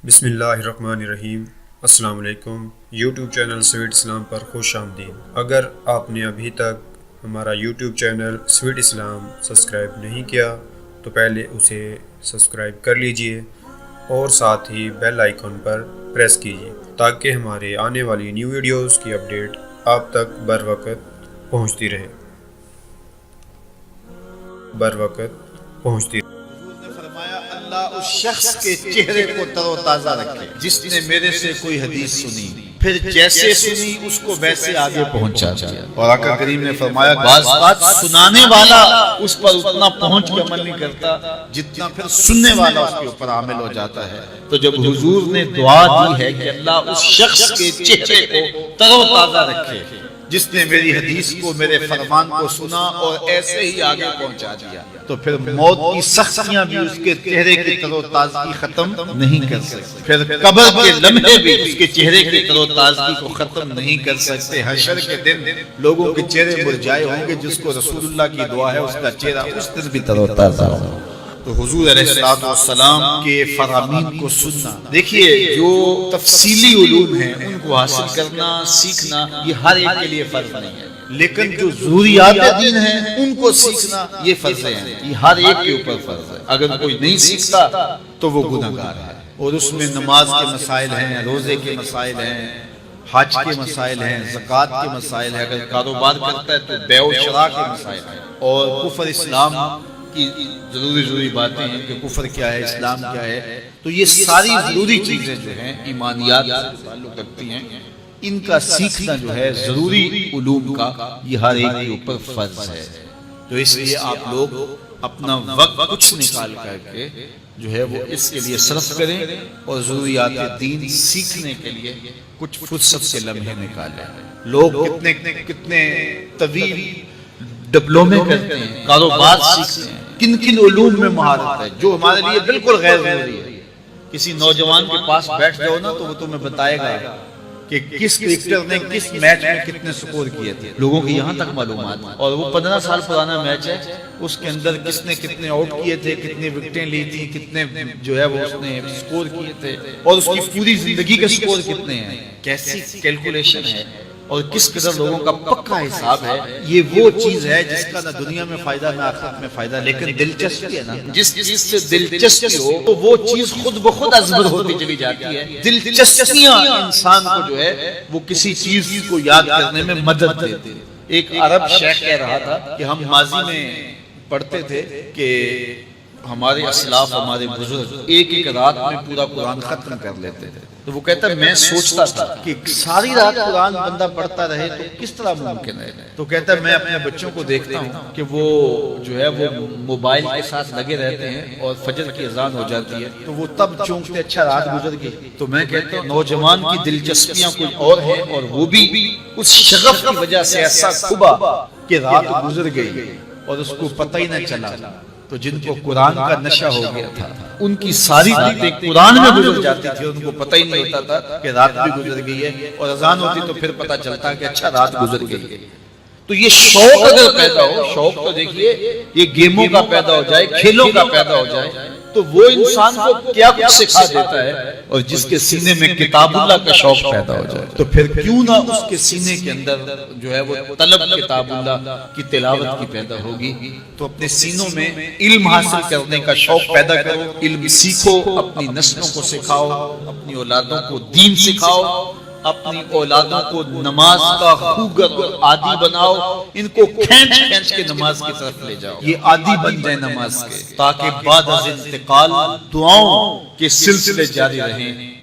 بسم اللہ الرحمن الرحیم۔ السلام علیکم۔ یوٹیوب چینل سویٹ اسلام پر خوش آمدید۔ اگر آپ نے ابھی تک ہمارا یوٹیوب چینل سویٹ اسلام سبسکرائب نہیں کیا تو پہلے اسے سبسکرائب کر لیجئے اور ساتھ ہی بیل آئیکن پر پریس کیجئے تاکہ ہمارے آنے والی نیو ویڈیوز کی اپڈیٹ آپ تک بر وقت پہنچتی رہے۔ اللہ اس شخص کے چہرے کو تر و تازہ رکھے جس نے میرے سے کوئی حدیث سنی، پھر جیسے سنی اس کو ویسے آگے پہنچا دیا۔ اور آقا کریم نے فرمایا بعض بات سنانے والا اس پر اتنا پہنچ کے عمل نہیں کرتا جتنا پھر سننے والا اس کے اوپر عامل ہو جاتا ہے۔ تو جب حضور نے دعا دی ہے کہ اللہ اس شخص کے چہرے کو تر و تازہ رکھے جس نے میری حدیث کو، میرے فرمان کو سنا اور ایسے ہی آگے پہنچا دیا، تو پھر موت کی سختیاں بھی اس کے چہرے کی تر و تازگی ختم نہیں کر سکتے، پھر قبر کے لمحے بھی اس کے چہرے کی تر و تازگی کو ختم نہیں کر سکتے۔ حشر کے دن لوگوں کے چہرے مرجھائے ہوں گے، جس کو رسول اللہ کی دعا ہے اس کا چہرہ اس دن بھی تر و تازہ ہوگا۔ تو حضور علیہ السلام کے فرامین کو سننا، دیکھیے جو تفصیلی علوم ہیں ان کو حاصل کرنا، سیکھنا یہ ہر ایک کے لیے فرض نہیں ہے، لیکن جو ضروریات دین ہیں ان کو سیکھنا یہ فرض ہے، یہ ہر ایک کے اوپر فرض ہے۔ اگر کوئی نہیں سیکھتا تو وہ گناہگار ہے، اور اس میں نماز کے مسائل ہیں، روزے کے مسائل ہیں، حج کے مسائل ہیں، زکوٰۃ کے مسائل ہیں، اگر کاروبار کرتا ہے تو بیع و شراء کے مسائل ہیں، اور کفر اسلام کی ضروری باتیں ہیں کہ کفر کیا ہے، اسلام کیا ہے۔ تو یہ ساری ضروری چیزیں جو ہیں ایمانیات سے تعلق رکھتی ہیں، ان کا سیکھنا جو ہے ضروری علوم کا یہ ہر ایک کے اوپر فرض ہے۔ تو اس لیے آپ لوگ اپنا وقت کچھ نکال کر کے جو ہے وہ اس کے لیے صرف کریں اور ضروریات دین سیکھنے کے لیے کچھ فرصت کے لمحے نکالیں۔ لوگ کتنے طویل ڈپلومے کرتے ہیں، کاروبار سیکھتے ہیں، کن علوم میں مہارت ہے جو ہمارے لیے بالکل غیر ضروری ہے۔ کسی نوجوان کے پاس بیٹھ جاؤ نا تو وہ تمہیں بتائے گا کہ کس کرکٹر نے کس میچ میں کتنے سکور کیے تھے، لوگوں کی یہاں تک معلومات، اور وہ 15 سال پرانا میچ ہے، اس کے اندر کس نے کتنے آؤٹ کیے تھے، کتنے وکٹیں لی تھی، کتنے جو ہے وہ اس نے سکور کیے تھے، اور اس کی پوری زندگی کے سکور کتنے ہیں، کیسی کیلکولیشن ہے، اور کس قدر لوگوں کا پکا حساب ہے۔ یہ وہ چیز ہے جس کا نہ دنیا میں فائدہ نہ آخرت میں فائدہ، لیکن دلچسپی ہے نا، جس چیز سے دلچسپی ہو تو وہ چیز خود بخود ازبر ہوتی چلی جاتی ہے۔ دلچسپیاں انسان کو جو ہے وہ کسی چیز کو یاد کرنے میں مدد دیتی ہے۔ ایک عرب شیخ کہہ رہا تھا کہ ہم ماضی میں پڑھتے تھے کہ ہمارے اسلاف، ہمارے بزرگ ایک رات میں پورا قرآن ختم کر لیتے تھے۔ تو وہ کہتا ہے میں سوچتا تھا کہ ساری رات قرآن بندہ پڑھتا رہے تو کس طرح ممکن ہے۔ تو کہتا ہے میں اپنے بچوں کو دیکھتا ہوں کہ وہ جو ہے وہ موبائل کے ساتھ لگے رہتے ہیں، اور فجر کی اذان ہو جاتی ہے تو وہ تب چونکتے اچھا رات گزر گئی۔ تو میں کہتا ہوں نوجوان کی دلچسپیاں کوئی اور ہیں، اور وہ بھی اس شغف کی وجہ سے ایسا کھبا کہ رات گزر گئی اور اس کو پتہ ہی نہ چلا۔ تو جن کو قرآن کا نشہ ہو گیا تھا ان کی ساری راتیں قرآن میں گزر جاتی تھی، ان کو پتہ ہی نہیں ہوتا تھا کہ رات بھی گزر گئی ہے، اور اذان ہوتی تو پھر پتہ چلتا کہ اچھا رات گزر گئی ہے۔ تو یہ شوق اگر پیدا ہو، شوق تو دیکھیے یہ گیموں کا پیدا ہو جائے، کھیلوں کا پیدا ہو جائے، تو وہ انسان کو کیا کچھ سکھا دیتا ہے، اور جس کے سینے میں کتاب اللہ کا شوق پیدا ہو جائے تو پھر کیوں نہ اس کے سینے کے اندر جو ہے وہ طلب کتاب اللہ کی تلاوت کی پیدا ہوگی۔ تو اپنے سینوں میں علم حاصل کرنے کا شوق پیدا کرو، علم سیکھو، اپنی نسلوں کو سکھاؤ، اپنی اولادوں کو دین سکھاؤ، اپنی اولادوں کو نماز کا خوگر اور عادی بناؤ، ان کو کھینچ کے نماز کی طرف لے جاؤ، یہ عادی بن جائے نماز کے، تاکہ بعد از انتقال دعاؤں کے سلسلے جاری رہیں۔